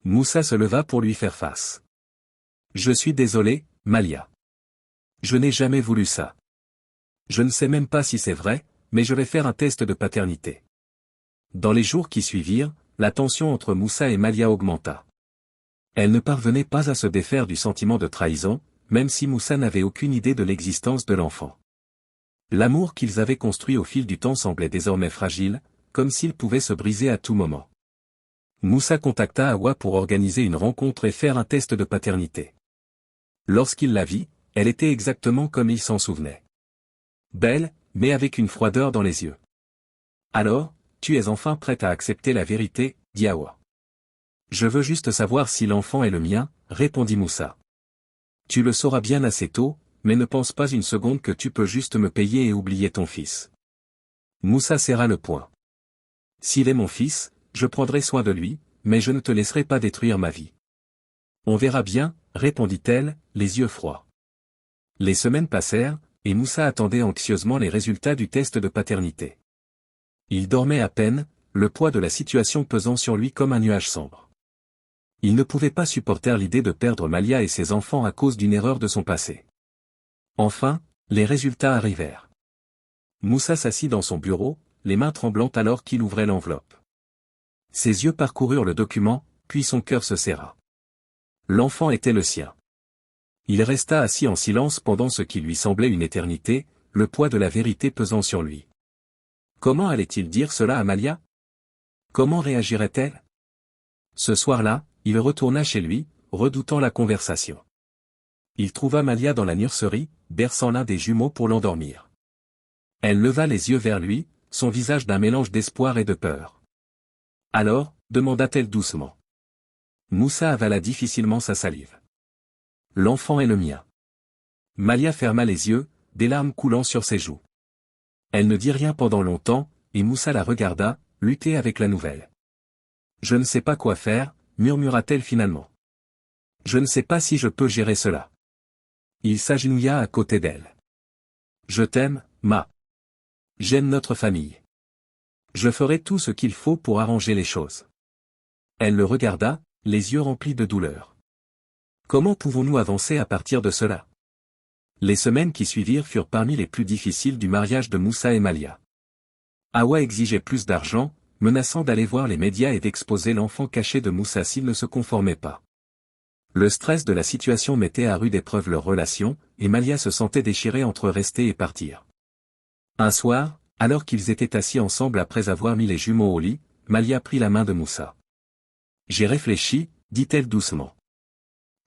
Moussa se leva pour lui faire face. Je suis désolé, Malia. Je n'ai jamais voulu ça. Je ne sais même pas si c'est vrai, mais je vais faire un test de paternité. Dans les jours qui suivirent, la tension entre Moussa et Malia augmenta. Elle ne parvenait pas à se défaire du sentiment de trahison, même si Moussa n'avait aucune idée de l'existence de l'enfant. L'amour qu'ils avaient construit au fil du temps semblait désormais fragile, comme s'il pouvait se briser à tout moment. Moussa contacta Hawa pour organiser une rencontre et faire un test de paternité. Lorsqu'il la vit, elle était exactement comme il s'en souvenait. Belle, mais avec une froideur dans les yeux. Alors, tu es enfin prête à accepter la vérité, dit Hawa. Je veux juste savoir si l'enfant est le mien, répondit Moussa. Tu le sauras bien assez tôt, mais ne pense pas une seconde que tu peux juste me payer et oublier ton fils. Moussa serra le poing. S'il est mon fils, je prendrai soin de lui, mais je ne te laisserai pas détruire ma vie. On verra bien, répondit-elle, les yeux froids. Les semaines passèrent, et Moussa attendait anxieusement les résultats du test de paternité. Il dormait à peine, le poids de la situation pesant sur lui comme un nuage sombre. Il ne pouvait pas supporter l'idée de perdre Malia et ses enfants à cause d'une erreur de son passé. Enfin, les résultats arrivèrent. Moussa s'assit dans son bureau, les mains tremblantes alors qu'il ouvrait l'enveloppe. Ses yeux parcoururent le document, puis son cœur se serra. L'enfant était le sien. Il resta assis en silence pendant ce qui lui semblait une éternité, le poids de la vérité pesant sur lui. Comment allait-il dire cela à Malia? Comment réagirait-elle? Ce soir-là, il retourna chez lui, redoutant la conversation. Il trouva Malia dans la nurserie, berçant l'un des jumeaux pour l'endormir. Elle leva les yeux vers lui, son visage d'un mélange d'espoir et de peur. Alors, demanda-t-elle doucement. Moussa avala difficilement sa salive. L'enfant est le mien. Malia ferma les yeux, des larmes coulant sur ses joues. Elle ne dit rien pendant longtemps, et Moussa la regarda, lutter avec la nouvelle. Je ne sais pas quoi faire, murmura-t-elle finalement. Je ne sais pas si je peux gérer cela. Il s'agenouilla à côté d'elle. Je t'aime, Ma. J'aime notre famille. Je ferai tout ce qu'il faut pour arranger les choses. Elle le regarda, les yeux remplis de douleur. Comment pouvons-nous avancer à partir de cela? Les semaines qui suivirent furent parmi les plus difficiles du mariage de Moussa et Malia. Hawa exigeait plus d'argent, menaçant d'aller voir les médias et d'exposer l'enfant caché de Moussa s'il ne se conformait pas. Le stress de la situation mettait à rude épreuve leur relation, et Malia se sentait déchirée entre rester et partir. Un soir, alors qu'ils étaient assis ensemble après avoir mis les jumeaux au lit, Malia prit la main de Moussa. J'ai réfléchi, dit-elle doucement.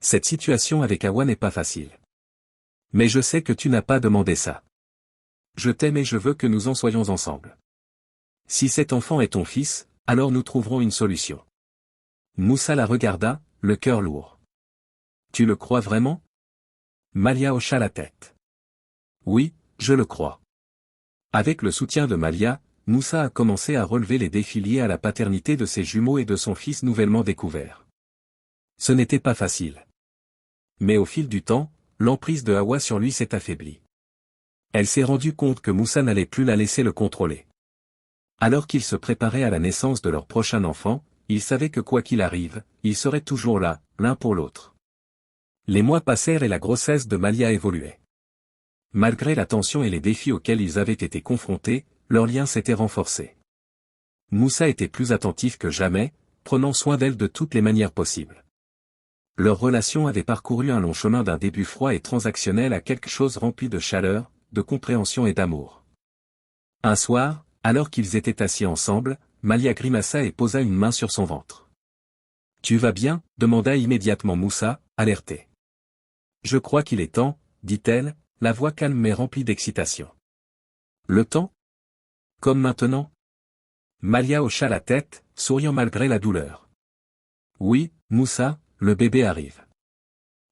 Cette situation avec Hawa n'est pas facile. Mais je sais que tu n'as pas demandé ça. Je t'aime et je veux que nous en soyons ensemble. Si cet enfant est ton fils, alors nous trouverons une solution. Moussa la regarda, le cœur lourd. Tu le crois vraiment? Malia hocha la tête. Oui, je le crois. Avec le soutien de Malia, Moussa a commencé à relever les défis liés à la paternité de ses jumeaux et de son fils nouvellement découvert. Ce n'était pas facile. Mais au fil du temps, l'emprise de Hawa sur lui s'est affaiblie. Elle s'est rendue compte que Moussa n'allait plus la laisser le contrôler. Alors qu'ils se préparaient à la naissance de leur prochain enfant, ils savaient que quoi qu'il arrive, ils seraient toujours là, l'un pour l'autre. Les mois passèrent et la grossesse de Malia évoluait. Malgré la tension et les défis auxquels ils avaient été confrontés, leur lien s'était renforcé. Moussa était plus attentif que jamais, prenant soin d'elle de toutes les manières possibles. Leur relation avait parcouru un long chemin d'un début froid et transactionnel à quelque chose rempli de chaleur, de compréhension et d'amour. Un soir, alors qu'ils étaient assis ensemble, Malia grimaça et posa une main sur son ventre. « Tu vas bien ?» demanda immédiatement Moussa, alerté. « Je crois qu'il est temps, » dit-elle, la voix calme mais remplie d'excitation. « Le temps? Comme maintenant ?» Malia hocha la tête, souriant malgré la douleur. « Oui, Moussa, le bébé arrive. »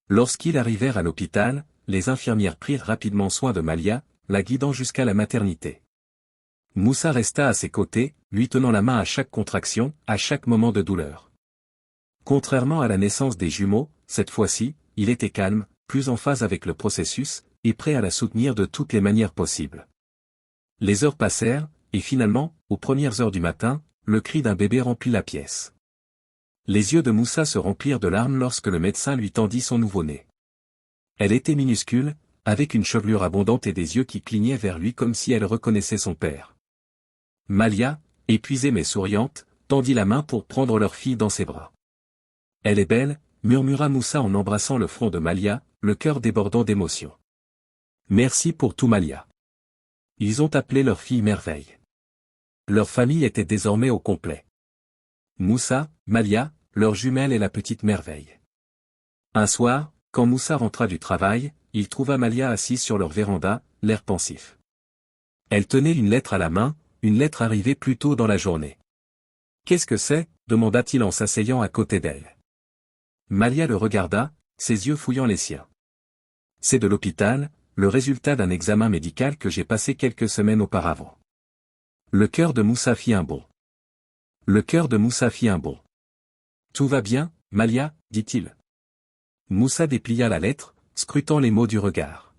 Lorsqu'ils arrivèrent à l'hôpital, les infirmières prirent rapidement soin de Malia, la guidant jusqu'à la maternité. Moussa resta à ses côtés, lui tenant la main à chaque contraction, à chaque moment de douleur. Contrairement à la naissance des jumeaux, cette fois-ci, il était calme, plus en phase avec le processus, et prêt à la soutenir de toutes les manières possibles. Les heures passèrent, et finalement, aux premières heures du matin, le cri d'un bébé remplit la pièce. Les yeux de Moussa se remplirent de larmes lorsque le médecin lui tendit son nouveau-né. Elle était minuscule, avec une chevelure abondante et des yeux qui clignaient vers lui comme si elle reconnaissait son père. Malia, épuisée mais souriante, tendit la main pour prendre leur fille dans ses bras. « Elle est belle », murmura Moussa en embrassant le front de Malia, le cœur débordant d'émotion. « Merci pour tout Malia. » Ils ont appelé leur fille Merveille. Leur famille était désormais au complet. Moussa, Malia, leur jumelle et la petite Merveille. Un soir, quand Moussa rentra du travail, il trouva Malia assise sur leur véranda, l'air pensif. Elle tenait une lettre à la main, une lettre arrivée plus tôt dans la journée. « Qu'est-ce que c'est » demanda-t-il en s'asseyant à côté d'elle. Malia le regarda, ses yeux fouillant les siens. « C'est de l'hôpital, le résultat d'un examen médical que j'ai passé quelques semaines auparavant. » Le cœur de Moussa fit un bond. Le cœur de Moussa fit un bond. « Tout va bien, Malia » dit-il. Moussa déplia la lettre, scrutant les mots du regard.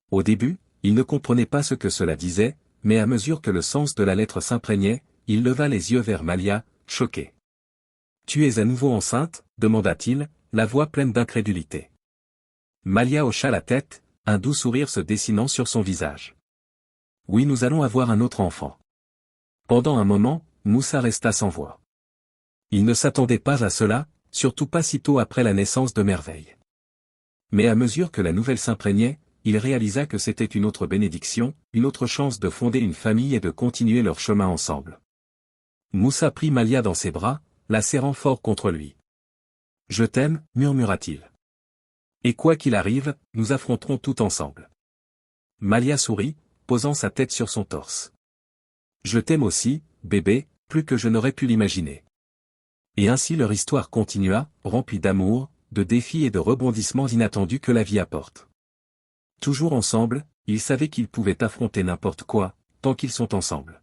Au début, il ne comprenait pas ce que cela disait, mais à mesure que le sens de la lettre s'imprégnait, il leva les yeux vers Malia, choqué. « Tu es à nouveau enceinte » demanda-t-il, la voix pleine d'incrédulité. Malia hocha la tête, un doux sourire se dessinant sur son visage. « Oui, nous allons avoir un autre enfant. » Pendant un moment, Moussa resta sans voix. Il ne s'attendait pas à cela, surtout pas si tôt après la naissance de Merveille. Mais à mesure que la nouvelle s'imprégnait, il réalisa que c'était une autre bénédiction, une autre chance de fonder une famille et de continuer leur chemin ensemble. Moussa prit Malia dans ses bras, la serrant fort contre lui. « Je t'aime » murmura-t-il. « Et quoi qu'il arrive, nous affronterons tout ensemble. » Malia sourit, posant sa tête sur son torse. « Je t'aime aussi, bébé, plus que je n'aurais pu l'imaginer. » Et ainsi leur histoire continua, remplie d'amour, de défis et de rebondissements inattendus que la vie apporte. Toujours ensemble, ils savaient qu'ils pouvaient affronter n'importe quoi, tant qu'ils sont ensemble.